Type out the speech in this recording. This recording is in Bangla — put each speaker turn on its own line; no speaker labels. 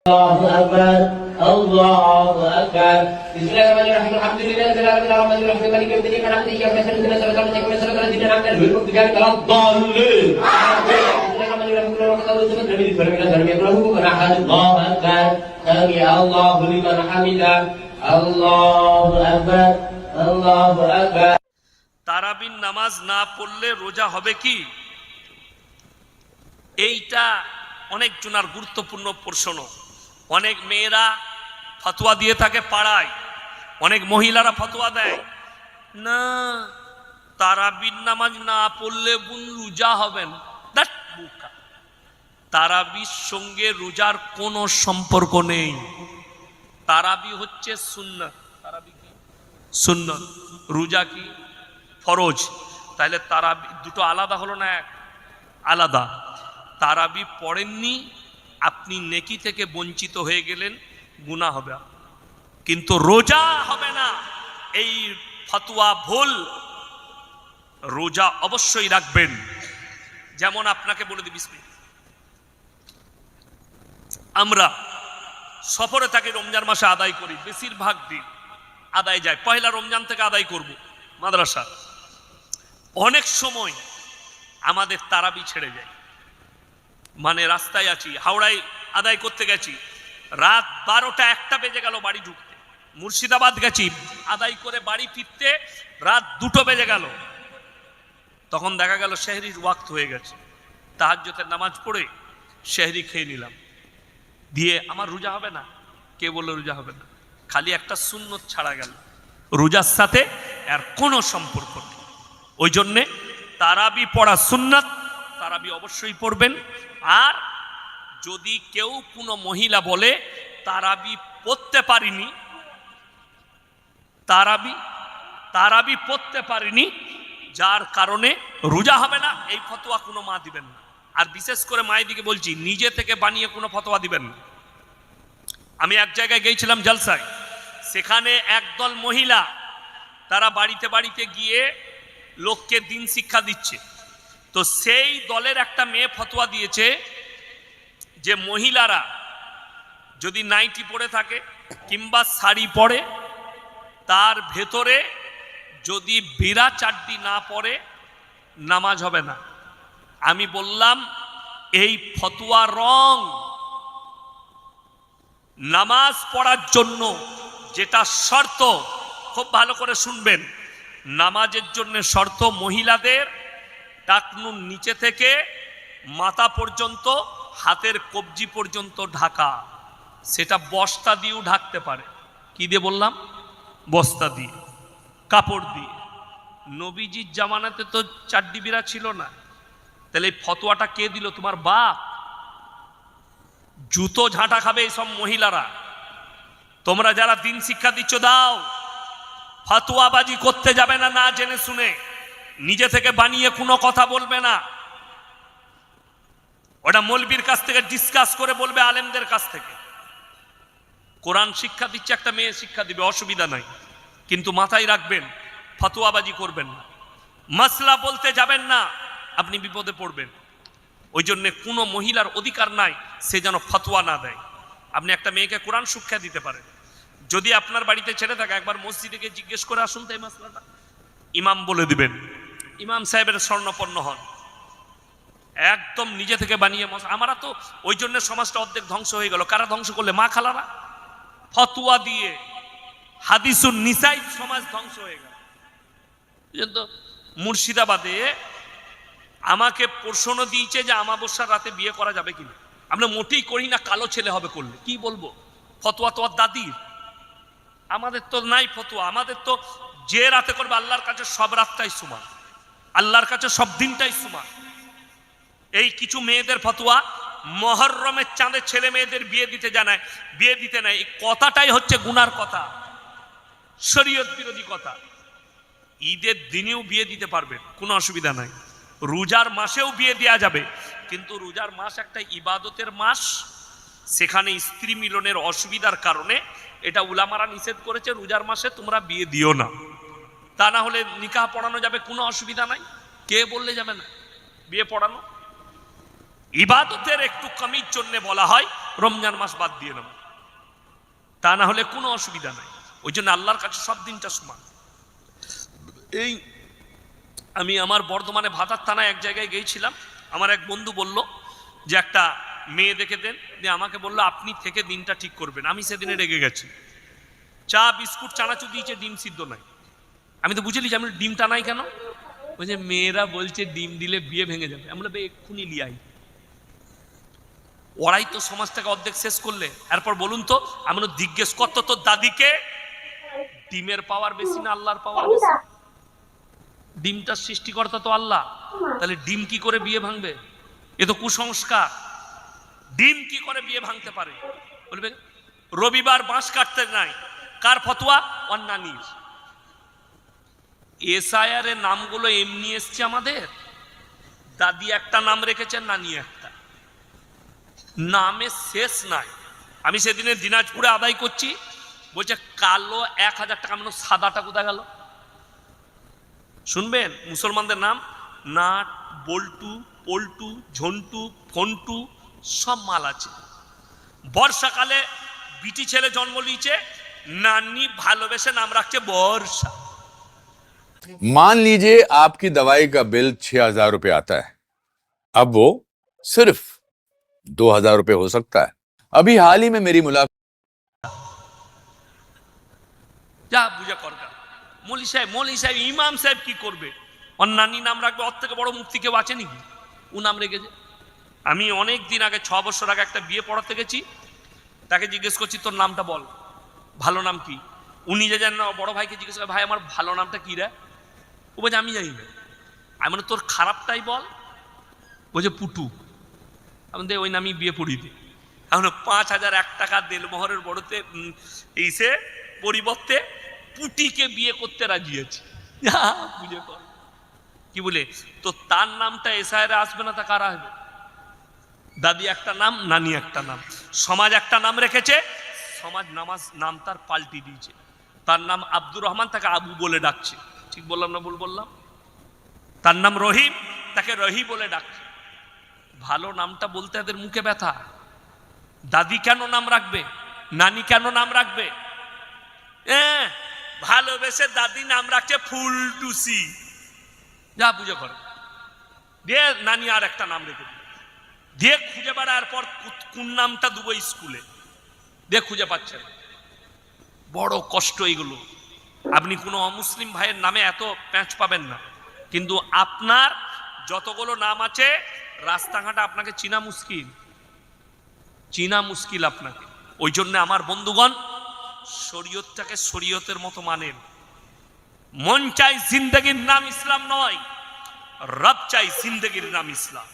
الله أكبر الله أكبر بسم الله الرحمن الرحيم الحمد لله رب العالمين الرحمن الرحيم مالك يوم الدين مالك يوم الدين صراط المستقيم صراط الذين أنعمت عليهم غير المغضوب عليهم ولا الضالين الله أكبر سمع الله لمن حمده الله أكبر الله أكبر
তারাবির নামাজ না পড়লে রোজা হবে কি? এইটা অনেক জনার গুরুত্বপূর্ণ প্রশ্ন। অনেক মেয়েরা ফতোয়া দিয়ে থাকে পাড়ায়, অনেক মহিলারা ফতোয়া দেয় না তারাবির নামাজ না পড়লে বোন রোজা হবে না। তারাবির সঙ্গে রোজার কোনো সম্পর্ক নেই। তারাবি হচ্ছে সুন্নাত, তারাবি কি সুন্নাত, রোজা কি ফরজ। তাহলে তারাবি দুটো আলাদা হলো না? এক আলাদা। তারাবি পড়েননি, আপনি নেকি থেকে বঞ্চিত হয়ে গেলেন, গুনাহ হবে, কিন্তু রোজা হবে না। এই ফতোয়া ভুল। রোজা অবশ্যই রাখবেন। যেমন আপনাকে বলে দিই, আমরা সফরে থাকি, রমজান মাসে আদায় করি, বেশিরভাগ দিন আদায় যায়, পয়লা রমজান থেকে আদায় করব মাদ্রাসা। অনেক সময় আমাদের তারাবি ছেড়ে যায়, মানে রাস্তায় আছি, হাওড়ায় আদায় করতে গেছি, রাত 12টা 1টা বেজে গেল বাড়ি ঢুকতে। মুর্শিদাবাদ গেছি, আদায় করে বাড়ি ফিরতে রাত 2টো বেজে গেল। তখন দেখা গেল সেহরির ওয়াক্ত হয়ে গেছে। তাহাজ্জুদের নামাজ পড়ে সেহরি খেয়ে নিলাম, দিয়ে আমার রোজা হবে না? কে বললো রোজা হবে না? খালি একটা সুন্নত ছাড়া গেল, রোজার সাথে আর কোনো সম্পর্ক নেই। ওই জন্যে তারাবি পড়া সুন্নাত, তারাবি অবশ্যই পড়বেন। আর যদি কেউ কোনো মহিলা বলে তারাবি পড়তে পারিনি, তারাবি পড়তে পারিনি, যার কারণে রোজা হবে না, এই ফতোয়া কোনো মা দিবেন না। আর বিশেষ করে মায়েদিকে বলছি, নিজে থেকে বানিয়ে কোনো ফতোয়া দিবেন না। আমি এক জায়গায় গিয়েছিলাম জলসায়, সেখানে একদল মহিলা তারা বাড়িতে বাড়িতে গিয়ে লোককে দিন শিক্ষা দিচ্ছে। তো সেই দলের একটা মেয়ে ফতোয়া দিয়েছে যে মহিলারা যদি নাইটি পরে থাকে কিংবা শাড়ি পরে, তার ভেতরে যদি বিরা চাড্ডি না পরে নামাজ হবে না। আমি বললাম এই ফতোয়া রং। নামাজ পড়ার জন্য যেটা শর্ত, খুব ভালো করে শুনবেন, নামাজের জন্য শর্ত মহিলাদের টাকনুর নিচে থেকে মাথা পর্যন্ত, হাতের কবজি পর্যন্ত ঢাকা। সেটা বস্তা দিয়েও ঢাকতে পারে। কি দিয়ে বললাম? বস্তা দিয়ে, কাপড় দিয়ে। নবীজির জামানাতে তো চাড্ডি বিরা ছিল না। তাহলে এই ফতোয়াটা কে দিল? তোমার বাপ। জুতো ঝাঁটা খাবে এইসব মহিলারা। তোমরা যারা দিন শিক্ষা দিচ্ছ দাও, ফতোয়াবাজি করতে যাবে না, না জেনে শুনে নিজে থেকে বানিয়ে কোনো কথা বলবে না। ওটা মৌলবীর কাছ থেকে ডিসকাস করে বলবে, আলেমদের কাছ থেকে। কোরআন শিক্ষা দিচ্ছে, একটা মেয়ে শিক্ষা দিবে, অসুবিধা নাই, কিন্তু মাথায় রাখবেন ফতোয়াবাজি করবেন না, মাসলা বলতে যাবেন না, আপনি বিপদে পড়বেন। ওই জন্য কোনো মহিলার অধিকার নাই সে যেন ফতোয়া না দেয়। আপনি একটা মেয়েকে কোরআন শিক্ষা দিতে পারেন। যদি আপনার বাড়িতে ছেড়ে থাকে, একবার মসজিদে গিয়ে জিজ্ঞেস করে আসুন তো এই মাসলাটা, ইমাম বলে দিবেন। ইমাম সাহেবের স্বর্ণপন্ন হন, একদম নিজে থেকে বানিয়ে। আমরা তো ওই জন্য সমাজটা অর্ধেক ধ্বংস হয়ে গেল। কারা ধ্বংস করলে? মা খালারা। ফতোয়া দিয়ে হাদিসুন নিসাই সমাজ ধ্বংস হয়ে গেল। কিন্তু মুর্শিদাবাদে আমাকে প্রশ্ন দিয়েছে যে আমাবস্যার রাতে বিয়ে করা যাবে কিনা। আমরা মোটেই করি না, কালো ছেলে হবে করলে। কি বলবো? ফতোয়া তো দাদির, আমাদের তো নাই ফতোয়া। আমাদের তো যে রাতে করবে আল্লাহর কাছে সব রাতটাই সমান, আল্লাহর কাছে সব দিনটাই সমান। এই কিছু মেয়েদের ফতোয়া মুহররমের চাঁদে ছেলে মেয়েদের বিয়ে দিতে জানায়, বিয়ে দিতে নাই। এই কথাটাই হচ্ছে গুনার কথা, শরীয়ত বিরোধী কথা। ঈদের দিনেও বিয়ে দিতে পারবেন, কোনো অসুবিধা নাই। রোজার মাসেও বিয়ে দেওয়া যাবে, কিন্তু রোজার মাস একটা ইবাদতের মাস, সেখানে স্ত্রী মিলনের অসুবিধার কারণে এটা উলামারা নিষেধ করেছে, রোজার মাসে তোমরা বিয়ে দিও না। তা না হলে নিকাহ পড়ানো যাবে, কোনো অসুবিধা নাই। কে বললে যাবে না বিয়ে পড়ানো? ইবাদতের একটু কমির জন্য বলা হয় রমজান মাস বাদ দিয়ে নেব, তা না হলে কোনো অসুবিধা নাই। ওই জন্য আল্লাহর কাছে সব দিনটা সমান। এই আমি আমার বর্ধমানে ভাতার থানায় এক জায়গায় গিয়েছিলাম, আমার এক বন্ধু বলল যে একটা মেয়ে দেখে দেন, দিয়ে আমাকে বললো আপনি থেকে দিনটা ঠিক করবেন। আমি সেদিনে রেগে গেছি, চা বিস্কুট চানাচুর দিয়েছে, ডিম সিদ্ধ নাই। আমি তো বুঝলি যে আমি ডিমটা নাই কেন, ওই যে মেয়েরা বলছে ডিম দিলে বিয়ে ভেঙে যাবে। আমরা এক্ষুনি লিয়াই, ওরাই তো সমাজটাকে অর্ধেক শেষ করলে। এরপর বলুন তো, আমি জিজ্ঞেস করতো তোর দাদিকে, ডিমের পাওয়ার বেশি না আল্লাহর পাওয়ার বেশি? ডিমটার সৃষ্টিকর্তা তো আল্লাহ, তাহলে ডিম কি করে বিয়ে ভাঙবে? এ তো কুসংস্কার। ডিম কি করে বিয়ে ভাঙতে পারে? বলবে রবিবার বাঁশ কাটতে নাই, কার ফতোয়া? অন্যানির। এসআইআর এর নামগুলো এমনি এসছে আমাদের, দাদি একটা নাম রেখেছেন, নানি একটা, নামে শেষ নাই। আমি সেদিনে দিনাজপুরে আদায় করছি, বলছে কালো 1000 টাকা, মানে সাদাটা কোথায় গেল? শুনবেন মুসলমানদের নাম, নাট, বল্টু, পল্টু, ঝন্টু, ফন্টু, সব মাল আছে। বর্ষাকালে বিটি ছেলে জন্ম নিয়েছে, নানি ভালোবেসে নাম রাখছে বর্ষা।
मान लीजिए आपकी दवाई का बिल 6,000 रुपये आता है, अब वो सिर्फ 2,000 रुपये हो सकता है। अभी हाल ही में मेरी मुलाकात
যা বুঝা করবেন। মৌলী সাহেব ইমাম সাহেব কি করবে? অন্যান্য নাম রাখবে, ওর থেকে বড় মুক্তি কেউ আছে নাকি? ও নাম রেখেছে। আমি অনেক দিন আগে, 6 বছর আগে একটা বিয়ে পড়াতে গেছি, তাকে জিজ্ঞেস করছি তোর নামটা বল, ভালো নাম কি? উনি যে জানেন না, বড় ভাইকে জিজ্ঞেস করে ভাই আমার ভালো নামটা কি রে? ও বলছে আমি জানি না। আমি মানে তোর খারাপটাই বল। বলছে পুটু। আমি ওই নামই বিয়ে পড়িয়ে দিই। এখন 5,001 টাকা দেলমোহরের বড়তে এইসে পরিবর্তে পুটিকে বিয়ে করতে রাজি আছে। বুঝে কর কি বলে, তো তার নামটা এসআইআর আসবে না, তা কারা আসবে? দাদি একটা নাম, নানি একটা নাম, সমাজ একটা নাম রেখেছে, সমাজ নাম তার পাল্টি দিয়েছে। তার নাম আব্দুর রহমান, তাকে আবু বলে ডাকছে। ঠিক বললাম না ভুল বললাম? তার নাম রহিম, তাকে রহি বলে ডাকছে। ভালো নামটা বলতে এদের মুখে ব্যথা। দাদি কেন নাম রাখবে? নানি কেন নাম রাখবে? ভালোবেসে দাদি নাম রাখছে ফুলটুসি। যা বুঝে করো, দিয়ে নানি আর একটা নাম রেখে দিয়ে খুঁজে বেড়ার পর কোন নামটা দেবো স্কুলে, দিয়ে খুঁজে পাচ্ছেন। বড় কষ্ট এগুলো। আপনি কোনো অমুসলিম ভাইয়ের নামে এত প্যাঁচ পাবেন না, কিন্তু আপনার যতগুলো নাম আছে রাস্তাঘাটে আপনাকে চিনা মুশকিল আপনাকে। ওই জন্য আমার বন্ধুগণ, শরীয়তটাকে শরীয়তের মতো মানেন। মন চাই জিন্দগির নাম ইসলাম নয়, রব চাই জিন্দগির নাম ইসলাম।